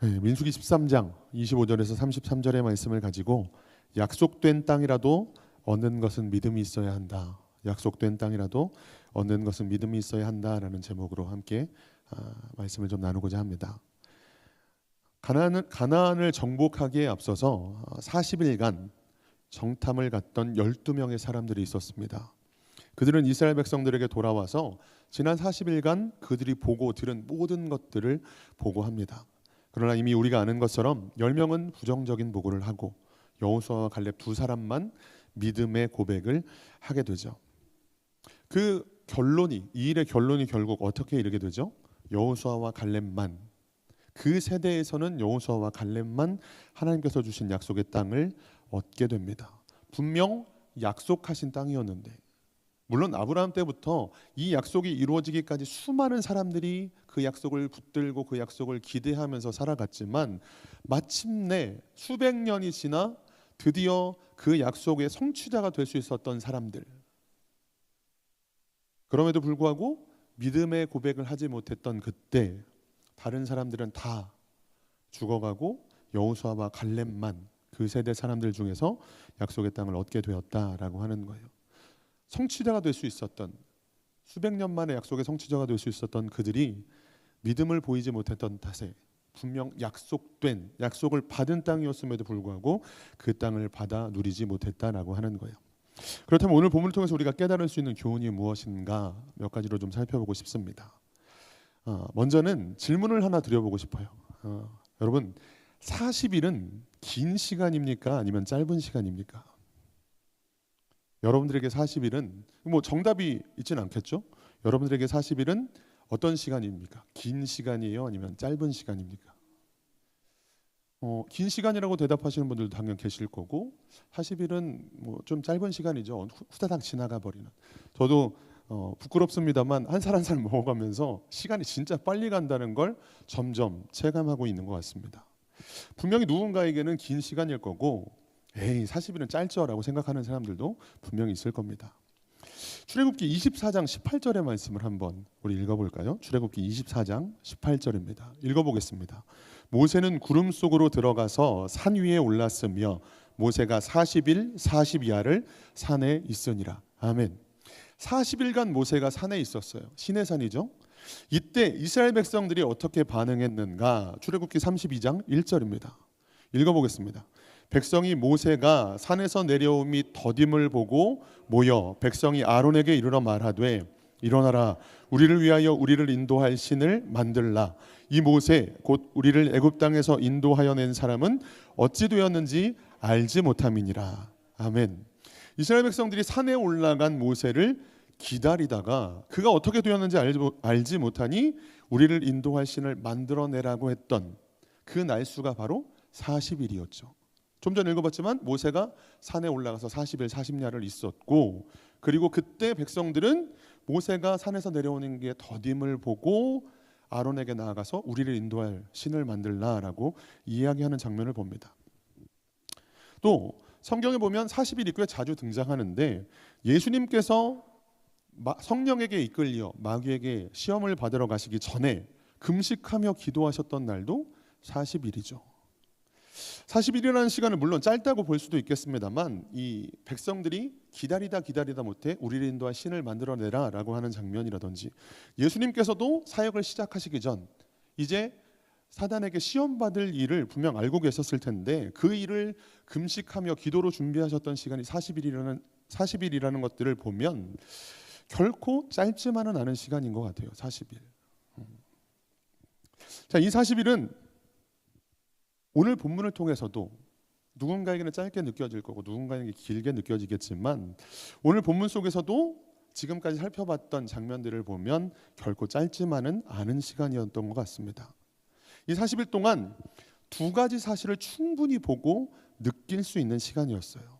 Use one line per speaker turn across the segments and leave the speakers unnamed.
네, 민수기 13장 25절에서 33절의 말씀을 가지고 약속된 땅이라도 얻는 것은 믿음이 있어야 한다. 약속된 땅이라도 얻는 것은 믿음이 있어야 한다라는 제목으로 함께 말씀을 좀 나누고자 합니다. 가나안을 정복하기에 앞서서 40일간 정탐을 갔던 12명의 사람들이 있었습니다. 그들은 이스라엘 백성들에게 돌아와서 지난 40일간 그들이 보고 들은 모든 것들을 보고합니다. 그러나 이미 우리가 아는 것처럼 10명은 부정적인 보고를 하고 여호수아와 갈렙 두 사람만 믿음의 고백을 하게 되죠. 이 일의 결론이 결국 어떻게 이르게 되죠? 여호수아와 갈렙만, 그 세대에서는 여호수아와 갈렙만 하나님께서 주신 약속의 땅을 얻게 됩니다. 분명 약속하신 땅이었는데, 물론 아브라함 때부터 이 약속이 이루어지기까지 수많은 사람들이 그 약속을 붙들고 그 약속을 기대하면서 살아갔지만 마침내 수백 년이 지나 드디어 그 약속의 성취자가 될 수 있었던 사람들, 그럼에도 불구하고 믿음의 고백을 하지 못했던 그때 다른 사람들은 다 죽어가고 여호수아와 갈렙만 그 세대 사람들 중에서 약속의 땅을 얻게 되었다라고 하는 거예요. 성취자가 될 수 있었던, 수백 년 만에 약속의 성취자가 될 수 있었던 그들이 믿음을 보이지 못했던 탓에 분명 약속을 받은 땅이었음에도 불구하고 그 땅을 받아 누리지 못했다라고 하는 거예요. 그렇다면 오늘 본문을 통해서 우리가 깨달을 수 있는 교훈이 무엇인가 몇 가지로 좀 살펴보고 싶습니다. 먼저는 질문을 하나 드려보고 싶어요. 여러분, 40일은 긴 시간입니까? 아니면 짧은 시간입니까? 여러분들에게 40일은 정답이 있지는 않겠죠? 여러분들에게 40일은 어떤 시간입니까? 긴 시간이에요? 아니면 짧은 시간입니까? 긴 시간이라고 대답하시는 분들도 당연 계실 거고, 40일은 좀 짧은 시간이죠. 후다닥 지나가 버리는. 저도 부끄럽습니다만 한 살 한 살 먹어가면서 시간이 진짜 빨리 간다는 걸 점점 체감하고 있는 것 같습니다. 분명히 누군가에게는 긴 시간일 거고, 40일은 짧죠라고 생각하는 사람들도 분명히 있을 겁니다. 출애굽기 24장 18절의 말씀을 한번 우리 읽어볼까요? 출애굽기 24장 18절입니다. 읽어보겠습니다. 모세는 구름 속으로 들어가서 산 위에 올랐으며 모세가 40일 40야를 산에 있으니라. 아멘. 40일간 모세가 산에 있었어요. 시내산이죠. 이때 이스라엘 백성들이 어떻게 반응했는가? 출애굽기 32장 1절입니다. 읽어보겠습니다. 백성이 모세가 산에서 내려옴이 더딤을 보고 모여 백성이 아론에게 이르러 말하되 일어나라, 우리를 위하여 우리를 인도할 신을 만들라. 이 모세 곧 우리를 애굽 땅에서 인도하여 낸 사람은 어찌 되었는지 알지 못함이니라. 아멘. 이스라엘 백성들이 산에 올라간 모세를 기다리다가 그가 어떻게 되었는지 알지 못하니 우리를 인도할 신을 만들어내라고 했던 그 날수가 바로 40일이었죠. 좀 전에 읽어봤지만 모세가 산에 올라가서 40일 40야를 있었고, 그리고 그때 백성들은 모세가 산에서 내려오는 게 더딤을 보고 아론에게 나아가서 우리를 인도할 신을 만들라라고 이야기하는 장면을 봅니다. 또 성경에 보면 40일이 꽤 자주 등장하는데, 예수님께서 성령에게 이끌려 마귀에게 시험을 받으러 가시기 전에 금식하며 기도하셨던 날도 40일이죠. 40일이라는 시간을 물론 짧다고 볼 수도 있겠습니다만, 이 백성들이 기다리다 못해 우리를 인도할 신을 만들어내라 라고 하는 장면이라든지, 예수님께서도 사역을 시작하시기 전 이제 사단에게 시험받을 일을 분명 알고 계셨을 텐데 그 일을 금식하며 기도로 준비하셨던 시간이 40일이라는 것들을 보면 결코 짧지만은 않은 시간인 것 같아요. 40일. 자, 이 40일은 오늘 본문을 통해서도 누군가에게는 짧게 느껴질 거고 누군가에게 길게 느껴지겠지만, 오늘 본문 속에서도 지금까지 살펴봤던 장면들을 보면 결코 짧지만은 않은 시간이었던 것 같습니다. 이 40일 동안 두 가지 사실을 충분히 보고 느낄 수 있는 시간이었어요.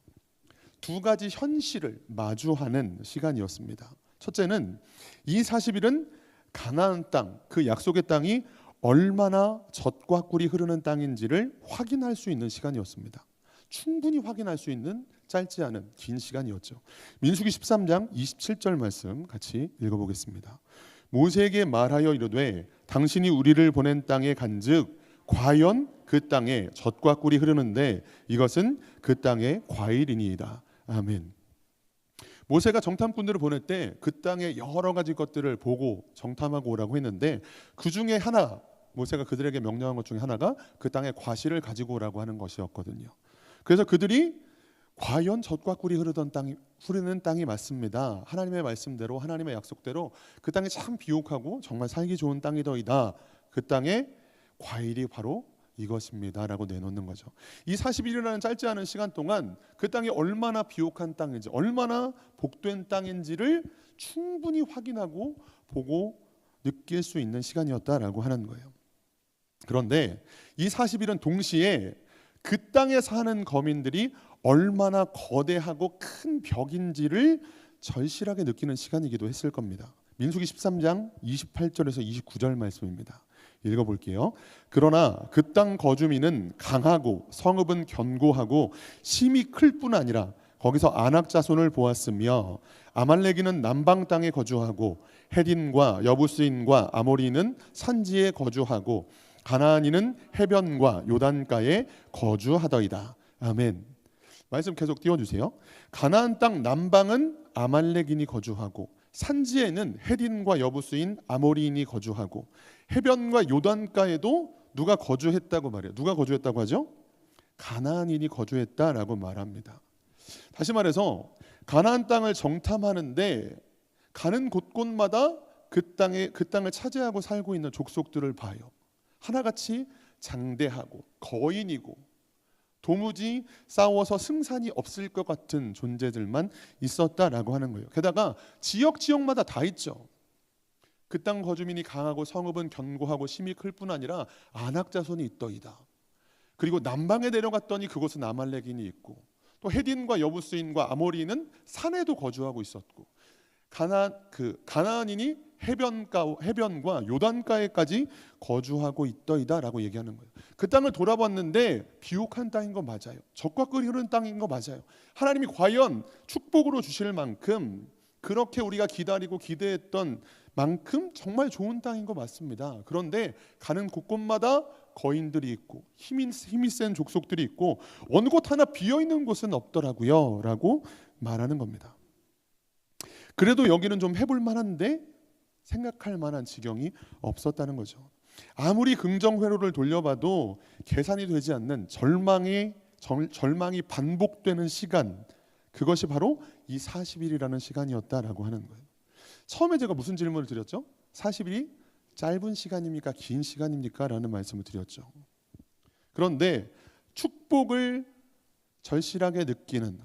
두 가지 현실을 마주하는 시간이었습니다. 첫째는 이 40일은 가나안 땅, 그 약속의 땅이 얼마나 젖과 꿀이 흐르는 땅인지를 확인할 수 있는 시간이었습니다. 충분히 확인할 수 있는 짧지 않은 긴 시간이었죠. 민수기 13장 27절 말씀 같이 읽어보겠습니다. 모세에게 말하여 이르되 당신이 우리를 보낸 땅에 간즉 과연 그 땅에 젖과 꿀이 흐르는데 이것은 그 땅의 과일이니이다. 아멘. 모세가 정탐꾼들을 보낼 때 그 땅의 여러 가지 것들을 보고 정탐하고 오라고 했는데 그 중에 하나, 모세가 그들에게 명령한 것 중에 하나가 그 땅의 과실을 가지고 오라고 하는 것이었거든요. 그래서 그들이 과연 젖과 꿀이 흐르는 땅이 맞습니다. 하나님의 말씀대로, 하나님의 약속대로 그 땅이 참 비옥하고 정말 살기 좋은 땅이더이다. 그 땅의 과일이 바로 이것입니다 라고 내놓는 거죠. 이 40일이라는 짧지 않은 시간 동안 그 땅이 얼마나 비옥한 땅인지, 얼마나 복된 땅인지를 충분히 확인하고 보고 느낄 수 있는 시간이었다라고 하는 거예요. 그런데 이 40일은 동시에 그 땅에 사는 거민들이 얼마나 거대하고 큰 벽인지를 절실하게 느끼는 시간이기도 했을 겁니다. 민수기 13장 28절에서 29절 말씀입니다. 읽어볼게요. 그러나 그 땅 거주민은 강하고 성읍은 견고하고 심이 클 뿐 아니라 거기서 아낙 자손을 보았으며 아말렉인은 남방 땅에 거주하고 헤딘과 여부스인과 아모리는 산지에 거주하고 가나안인은 해변과 요단가에 거주하더이다. 아멘. 말씀 계속 띄워주세요. 가나안 땅 남방은 아말렉인이 거주하고 산지에는 헤딘과 여부스인 아모리인이 거주하고 해변과 요단가에도 누가 거주했다고 말해요. 누가 거주했다고 하죠? 가나안인이 거주했다라고 말합니다. 다시 말해서 가나안 땅을 정탐하는데 가는 곳곳마다 그 땅을 차지하고 살고 있는 족속들을 봐요. 하나같이 장대하고 거인이고 도무지 싸워서 승산이 없을 것 같은 존재들만 있었다라고 하는 거예요. 게다가 지역마다 다 있죠. 그 땅 거주민이 강하고 성읍은 견고하고 심이 클 뿐 아니라 아낙 자손이 있더이다. 그리고 남방에 내려갔더니 그곳은 아말렉인이 있고 또 헤딘과 여부스인과 아모리는 산에도 거주하고 있었고 가나안인이 해변과 요단가에까지 거주하고 있더이다라고 얘기하는 거예요. 그 땅을 돌아봤는데 비옥한 땅인 거 맞아요. 젖과 꿀이 흐르는 땅인 거 맞아요. 하나님이 과연 축복으로 주실 만큼 그렇게 우리가 기다리고 기대했던 만큼 정말 좋은 땅인 거 맞습니다. 그런데 가는 곳곳마다 거인들이 있고 힘이 센 족속들이 있고 어느 곳 하나 비어있는 곳은 없더라고요 라고 말하는 겁니다. 그래도 여기는 좀 해볼 만한데 생각할 만한 지경이 없었다는 거죠. 아무리 긍정 회로를 돌려봐도 계산이 되지 않는 절망이 반복되는 시간, 그것이 바로 이 40일이라는 시간이었다라고 하는 거예요. 처음에 제가 무슨 질문을 드렸죠? 40일이 짧은 시간입니까? 긴 시간입니까? 라는 말씀을 드렸죠. 그런데 축복을 절실하게 느끼는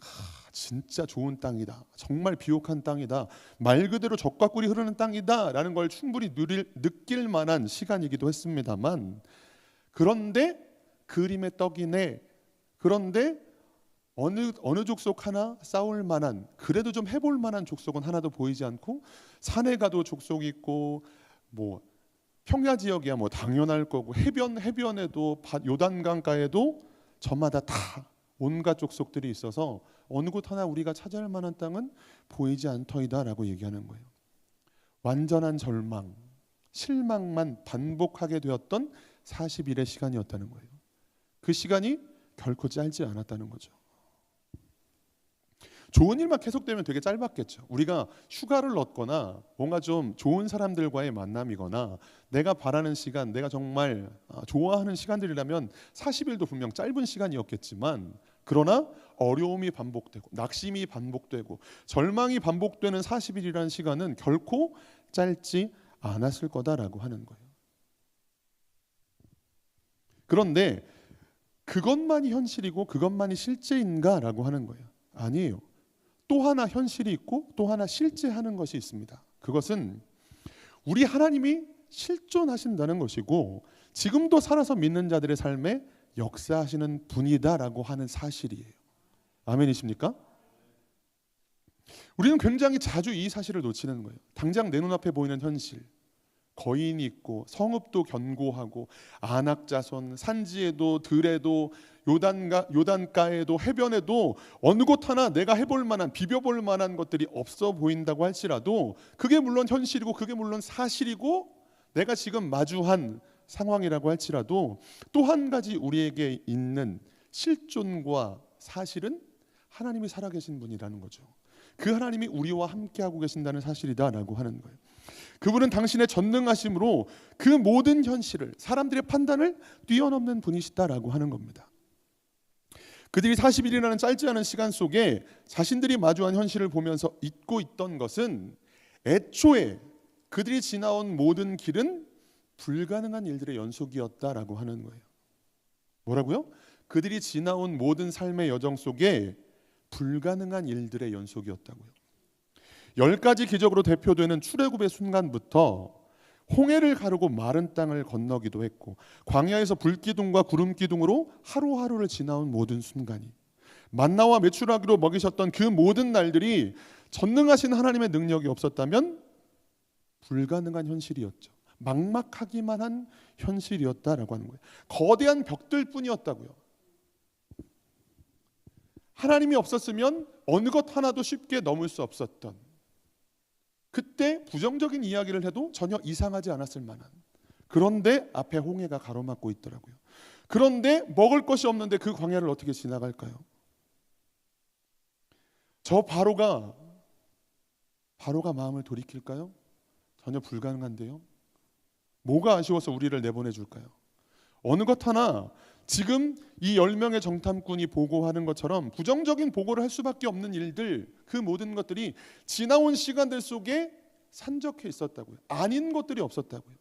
진짜 좋은 땅이다. 정말 비옥한 땅이다. 말 그대로 젖과 꿀이 흐르는 땅이다. 라는 걸 충분히 느낄 만한 시간이기도 했습니다만 그런데 그림의 떡이네. 그런데 어느 족속 하나 싸울 만한 그래도 좀 해볼 만한 족속은 하나도 보이지 않고 산에 가도 족속이 있고 뭐 평야 지역이야 뭐 당연할 거고 해변에도 요단강가에도 저마다 다 온갖 족속들이 있어서 어느 곳 하나 우리가 차지할 만한 땅은 보이지 않더이다라고 얘기하는 거예요. 완전한 절망, 실망만 반복하게 되었던 40일의 시간이었다는 거예요. 그 시간이 결코 짧지 않았다는 거죠. 좋은 일만 계속되면 되게 짧았겠죠. 우리가 휴가를 얻거나 뭔가 좀 좋은 사람들과의 만남이거나 내가 바라는 시간, 내가 정말 좋아하는 시간들이라면 40일도 분명 짧은 시간이었겠지만 그러나 어려움이 반복되고 낙심이 반복되고 절망이 반복되는 40일이라는 시간은 결코 짧지 않았을 거다라고 하는 거예요. 그런데 그것만이 현실이고 그것만이 실제인가라고 하는 거예요. 아니에요. 또 하나 현실이 있고 또 하나 실제하는 것이 있습니다. 그것은 우리 하나님이 실존하신다는 것이고 지금도 살아서 믿는 자들의 삶에 역사하시는 분이다라고 하는 사실이에요. 아멘이십니까? 우리는 굉장히 자주 이 사실을 놓치는 거예요. 당장 내 눈앞에 보이는 현실, 거인이 있고 성읍도 견고하고 아낙 자손, 산지에도 들에도 요단가에도 해변에도 어느 곳 하나 내가 해볼 만한 비벼볼 만한 것들이 없어 보인다고 할지라도 그게 물론 현실이고 그게 물론 사실이고 내가 지금 마주한 상황이라고 할지라도 또 한 가지 우리에게 있는 실존과 사실은 하나님이 살아계신 분이라는 거죠. 그 하나님이 우리와 함께하고 계신다는 사실이다라고 하는 거예요. 그분은 당신의 전능하심으로 그 모든 현실을, 사람들의 판단을 뛰어넘는 분이시다라고 하는 겁니다. 그들이 40일이라는 짧지 않은 시간 속에 자신들이 마주한 현실을 보면서 잊고 있던 것은 애초에 그들이 지나온 모든 길은 불가능한 일들의 연속이었다라고 하는 거예요. 뭐라고요? 그들이 지나온 모든 삶의 여정 속에 불가능한 일들의 연속이었다고요. 10가지 기적으로 대표되는 출애굽의 순간부터 홍해를 가르고 마른 땅을 건너기도 했고, 광야에서 불기둥과 구름기둥으로 하루하루를 지나온 모든 순간이, 만나와 메추라기로 먹이셨던 그 모든 날들이 전능하신 하나님의 능력이 없었다면 불가능한 현실이었죠. 막막하기만 한 현실이었다라고 하는 거예요. 거대한 벽들 뿐이었다고요. 하나님이 없었으면 어느 것 하나도 쉽게 넘을 수 없었던, 그때 부정적인 이야기를 해도 전혀 이상하지 않았을 만한, 그런데 앞에 홍해가 가로막고 있더라고요. 그런데 먹을 것이 없는데 그 광야를 어떻게 지나갈까요? 저 바로가 마음을 돌이킬까요? 전혀 불가능한데요. 뭐가 아쉬워서 우리를 내보내줄까요? 어느 것 하나 지금 이 10명의 정탐꾼이 보고하는 것처럼 부정적인 보고를 할 수밖에 없는 일들, 그 모든 것들이 지나온 시간들 속에 산적해 있었다고요. 아닌 것들이 없었다고요.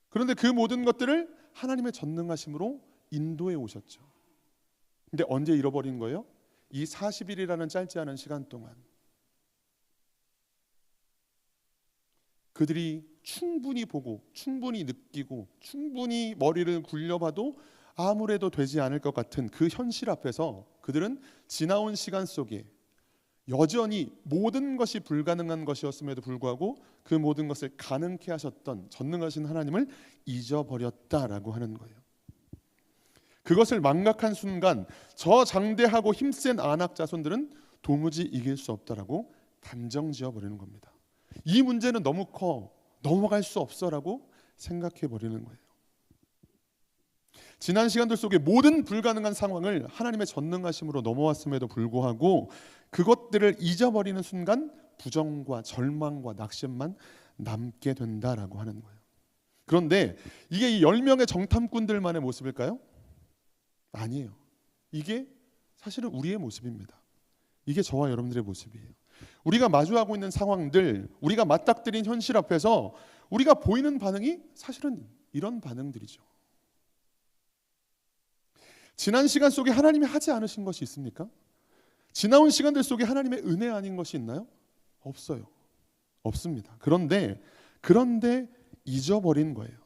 그런데 그 모든 것들을 하나님의 전능하심으로 인도해 오셨죠. 근데 언제 잃어버린 거예요? 이 40일이라는 짧지 않은 시간 동안 그들이 충분히 보고, 충분히 느끼고, 충분히 머리를 굴려봐도 아무래도 되지 않을 것 같은 그 현실 앞에서 그들은 지나온 시간 속에 여전히 모든 것이 불가능한 것이었음에도 불구하고 그 모든 것을 가능케 하셨던 전능하신 하나님을 잊어버렸다라고 하는 거예요. 그것을 망각한 순간 저 장대하고 힘센 아낙 자손들은 도무지 이길 수 없다라고 단정 지어버리는 겁니다. 이 문제는 너무 커, 넘어갈 수 없어라고 생각해 버리는 거예요. 지난 시간들 속에 모든 불가능한 상황을 하나님의 전능하심으로 넘어왔음에도 불구하고 그것들을 잊어버리는 순간 부정과 절망과 낙심만 남게 된다라고 하는 거예요. 그런데 이게 이 10명의 정탐꾼들만의 모습일까요? 아니에요. 이게 사실은 우리의 모습입니다. 이게 저와 여러분들의 모습이에요. 우리가 마주하고 있는 상황들, 우리가 맞닥뜨린 현실 앞에서 우리가 보이는 반응이 사실은 이런 반응들이죠. 지난 시간 속에 하나님이 하지 않으신 것이 있습니까? 지나온 시간들 속에 하나님의 은혜 아닌 것이 있나요? 없어요. 없습니다. 그런데 잊어버린 거예요.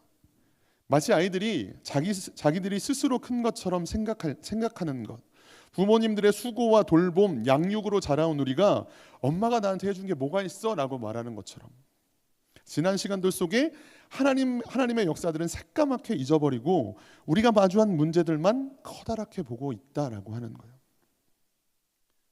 마치 아이들이 자기들이 스스로 큰 것처럼 생각하는 것, 부모님들의 수고와 돌봄, 양육으로 자라온 우리가 엄마가 나한테 해준 게 뭐가 있어? 라고 말하는 것처럼 지난 시간들 속에 하나님의 역사들은 새까맣게 잊어버리고 우리가 마주한 문제들만 커다랗게 보고 있다라고 하는 거예요.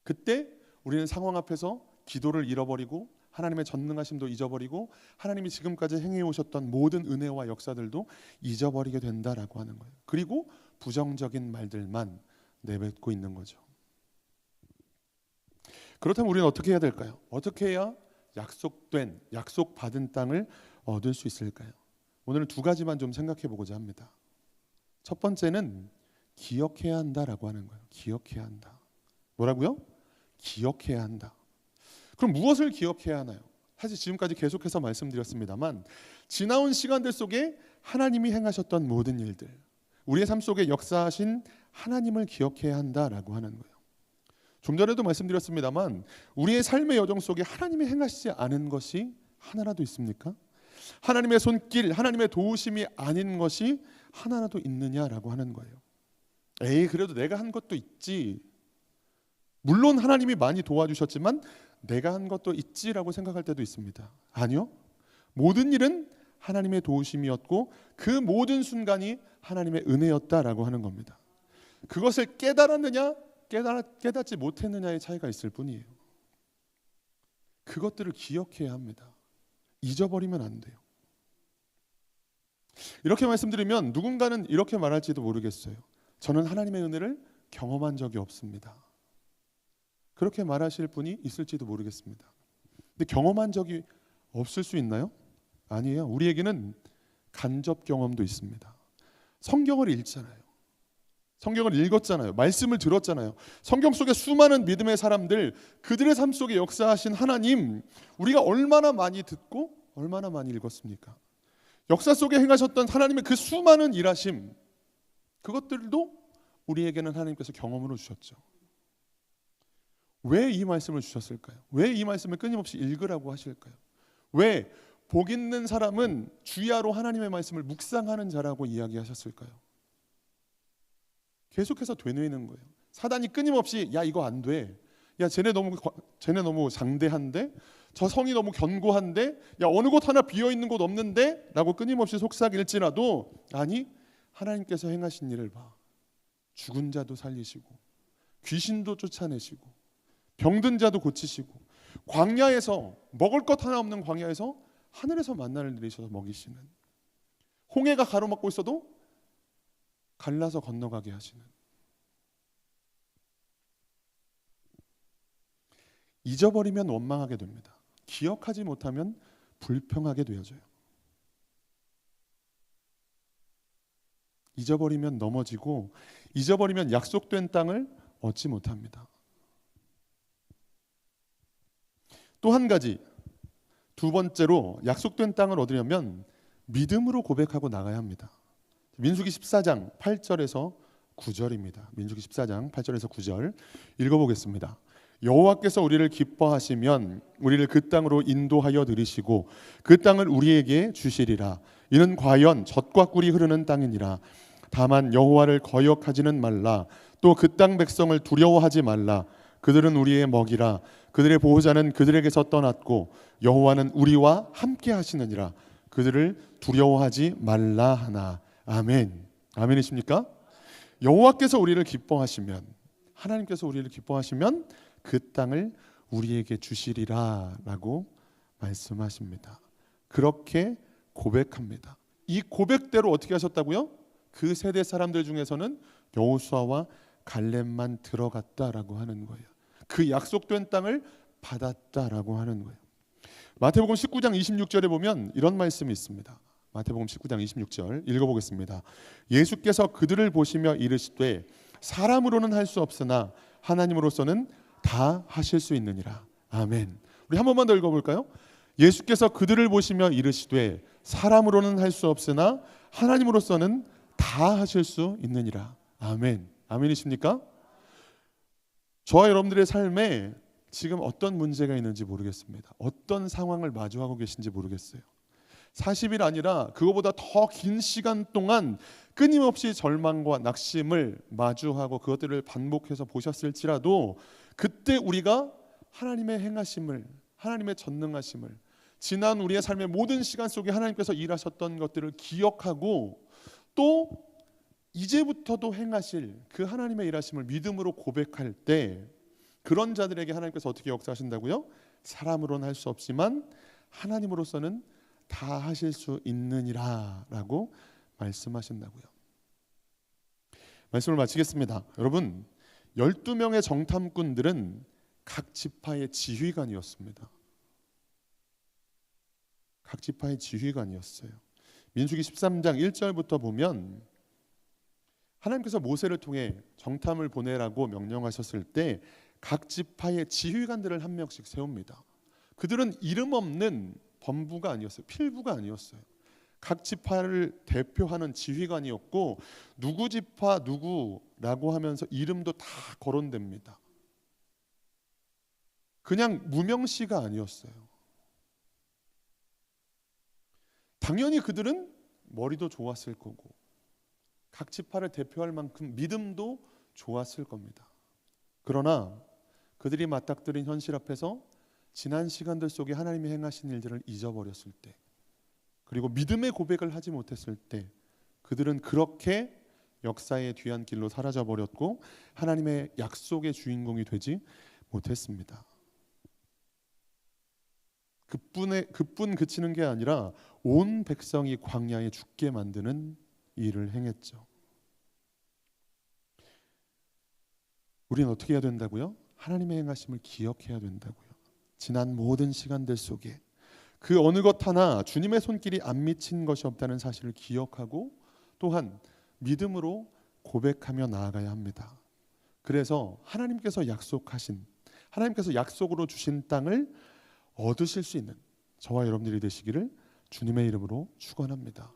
그때 우리는 상황 앞에서 기도를 잃어버리고 하나님의 전능하심도 잊어버리고 하나님이 지금까지 행해 오셨던 모든 은혜와 역사들도 잊어버리게 된다라고 하는 거예요. 그리고 부정적인 말들만 내뱉고 있는 거죠. 그렇다면 우리는 어떻게 해야 될까요? 어떻게 해야 약속받은 땅을 얻을 수 있을까요? 오늘은 2가지만 좀 생각해 보고자 합니다. 첫 번째는 기억해야 한다라고 하는 거예요. 기억해야 한다. 뭐라고요? 기억해야 한다. 그럼 무엇을 기억해야 하나요? 사실 지금까지 계속해서 말씀드렸습니다만 지나온 시간들 속에 하나님이 행하셨던 모든 일들, 우리의 삶 속에 역사하신 하나님을 기억해야 한다라고 하는 거예요. 좀 전에도 말씀드렸습니다만 우리의 삶의 여정 속에 하나님이 행하시지 않은 것이 하나라도 있습니까? 하나님의 손길, 하나님의 도우심이 아닌 것이 하나라도 있느냐라고 하는 거예요. 에이, 그래도 내가 한 것도 있지. 물론 하나님이 많이 도와주셨지만 내가 한 것도 있지라고 생각할 때도 있습니다. 아니요. 모든 일은 하나님의 도우심이었고 그 모든 순간이 하나님의 은혜였다라고 하는 겁니다. 그것을 깨달았느냐 깨닫지 못했느냐의 차이가 있을 뿐이에요. 그것들을 기억해야 합니다. 잊어버리면 안 돼요. 이렇게 말씀드리면 누군가는 이렇게 말할지도 모르겠어요. 저는 하나님의 은혜를 경험한 적이 없습니다. 그렇게 말하실 분이 있을지도 모르겠습니다. 근데 경험한 적이 없을 수 있나요? 아니에요. 우리에게는 간접 경험도 있습니다. 성경을 읽잖아요. 성경을 읽었잖아요. 말씀을 들었잖아요. 성경 속에 수많은 믿음의 사람들, 그들의 삶 속에 역사하신 하나님, 우리가 얼마나 많이 듣고 얼마나 많이 읽었습니까? 역사 속에 행하셨던 하나님의 그 수많은 일하심, 그것들도 우리에게는 하나님께서 경험으로 주셨죠. 왜 이 말씀을 주셨을까요? 왜 이 말씀을 끊임없이 읽으라고 하실까요? 왜 복 있는 사람은 주야로 하나님의 말씀을 묵상하는 자라고 이야기하셨을까요? 계속해서 되뇌이는 거예요. 사단이 끊임없이 야 이거 안 돼. 야 쟤네 너무 장대한데? 저 성이 너무 견고한데? 야 어느 곳 하나 비어 있는 곳 없는데? 라고 끊임없이 속삭일지라도 아니 하나님께서 행하신 일을 봐. 죽은 자도 살리시고 귀신도 쫓아내시고 병든 자도 고치시고 광야에서 먹을 것 하나 없는 광야에서 하늘에서 만나를 내리셔서 먹이시는, 홍해가 가로막고 있어도 갈라서 건너가게 하시는, 잊어버리면 원망하게 됩니다. 기억하지 못하면 불평하게 되어져요. 잊어버리면 넘어지고 잊어버리면 약속된 땅을 얻지 못합니다. 또 한 가지, 두 번째로 약속된 땅을 얻으려면 믿음으로 고백하고 나가야 합니다. 민수기 14장 8절에서 9절입니다. 민수기 14장 8절에서 9절 읽어보겠습니다. 여호와께서 우리를 기뻐하시면 우리를 그 땅으로 인도하여 들이시고 그 땅을 우리에게 주시리라. 이는 과연 젖과 꿀이 흐르는 땅이니라. 다만 여호와를 거역하지는 말라. 또 그 땅 백성을 두려워하지 말라. 그들은 우리의 먹이라. 그들의 보호자는 그들에게서 떠났고 여호와는 우리와 함께 하시느니라. 그들을 두려워하지 말라 하나. 아멘. 아멘이십니까? 여호와께서 우리를 기뻐하시면, 하나님께서 우리를 기뻐하시면 그 땅을 우리에게 주시리라 라고 말씀하십니다. 그렇게 고백합니다. 이 고백대로 어떻게 하셨다고요? 그 세대 사람들 중에서는 여호수아와 갈렙만 들어갔다라고 하는 거예요. 그 약속된 땅을 받았다라고 하는 거예요. 마태복음 19장 26절에 보면 이런 말씀이 있습니다. 마태복음 19장 26절 읽어보겠습니다. 예수께서 그들을 보시며 이르시되 사람으로는 할 수 없으나 하나님으로서는 다 하실 수 있느니라. 아멘. 우리 한 번만 더 읽어볼까요? 예수께서 그들을 보시며 이르시되 사람으로는 할 수 없으나 하나님으로서는 다 하실 수 있느니라. 아멘. 아멘이십니까? 저와 여러분들의 삶에 지금 어떤 문제가 있는지 모르겠습니다. 어떤 상황을 마주하고 계신지 모르겠어요. 40일 아니라 그거보다 더 긴 시간 동안 끊임없이 절망과 낙심을 마주하고 그것들을 반복해서 보셨을지라도 그때 우리가 하나님의 행하심을, 하나님의 전능하심을, 지난 우리의 삶의 모든 시간 속에 하나님께서 일하셨던 것들을 기억하고 또 이제부터도 행하실 그 하나님의 일하심을 믿음으로 고백할 때 그런 자들에게 하나님께서 어떻게 역사하신다고요? 사람으로는 할 수 없지만 하나님으로서는 다 하실 수 있느니라 라고 말씀하신다고요. 말씀을 마치겠습니다. 여러분, 12명의 정탐꾼들은 각 지파의 지휘관이었습니다. 각 지파의 지휘관이었어요. 민수기 13장 1절부터 보면 하나님께서 모세를 통해 정탐을 보내라고 명령하셨을 때 각 지파의 지휘관들을 한 명씩 세웁니다. 그들은 이름 없는 범부가 아니었어요. 필부가 아니었어요. 각 지파를 대표하는 지휘관이었고 누구 지파 누구라고 하면서 이름도 다 거론됩니다. 그냥 무명시가 아니었어요. 당연히 그들은 머리도 좋았을 거고 각 지파를 대표할 만큼 믿음도 좋았을 겁니다. 그러나 그들이 맞닥뜨린 현실 앞에서 지난 시간들 속에 하나님이 행하신 일들을 잊어버렸을 때, 그리고 믿음의 고백을 하지 못했을 때 그들은 그렇게 역사의 뒤안길로 사라져버렸고 하나님의 약속의 주인공이 되지 못했습니다. 그뿐 그치는 게 아니라 온 백성이 광야에 죽게 만드는 일을 행했죠. 우리는 어떻게 해야 된다고요? 하나님의 행하심을 기억해야 된다고요. 지난 모든 시간들 속에 그 어느 것 하나 주님의 손길이 안 미친 것이 없다는 사실을 기억하고 또한 믿음으로 고백하며 나아가야 합니다. 그래서 하나님께서 약속으로 주신 땅을 얻으실 수 있는 저와 여러분들이 되시기를 주님의 이름으로 축원합니다.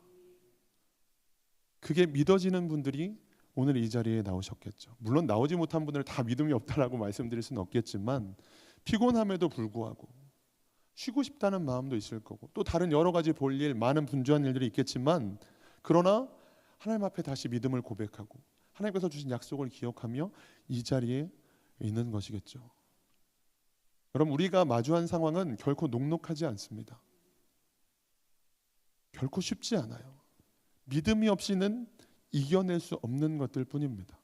그게 믿어지는 분들이 오늘 이 자리에 나오셨겠죠. 물론 나오지 못한 분들 다 믿음이 없다라고 말씀드릴 수는 없겠지만 피곤함에도 불구하고 쉬고 싶다는 마음도 있을 거고 또 다른 여러 가지 볼 일, 많은 분주한 일들이 있겠지만 그러나 하나님 앞에 다시 믿음을 고백하고 하나님께서 주신 약속을 기억하며 이 자리에 있는 것이겠죠. 여러분, 우리가 마주한 상황은 결코 녹록하지 않습니다. 결코 쉽지 않아요. 믿음이 없이는 이겨낼 수 없는 것들 뿐입니다.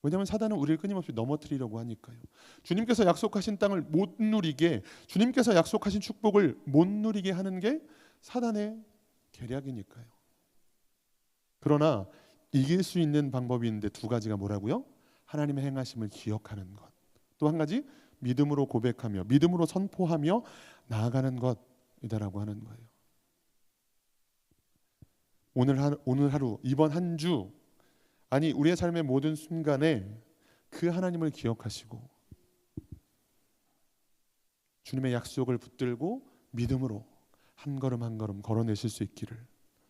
왜냐하면 사단은 우리를 끊임없이 넘어뜨리려고 하니까요. 주님께서 약속하신 땅을 못 누리게, 주님께서 약속하신 축복을 못 누리게 하는 게 사단의 계략이니까요. 그러나 이길 수 있는 방법이 있는데 두 가지가 뭐라고요? 하나님의 행하심을 기억하는 것, 또 한 가지 믿음으로 고백하며 믿음으로 선포하며 나아가는 것이다라고 하는 거예요. 오늘 하루, 이번 한 주, 아니 우리의 삶의 모든 순간에 그 하나님을 기억하시고 주님의 약속을 붙들고 믿음으로 한 걸음 한 걸음 걸어내실 수 있기를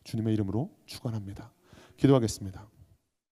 주님의 이름으로 축원합니다. 기도하겠습니다.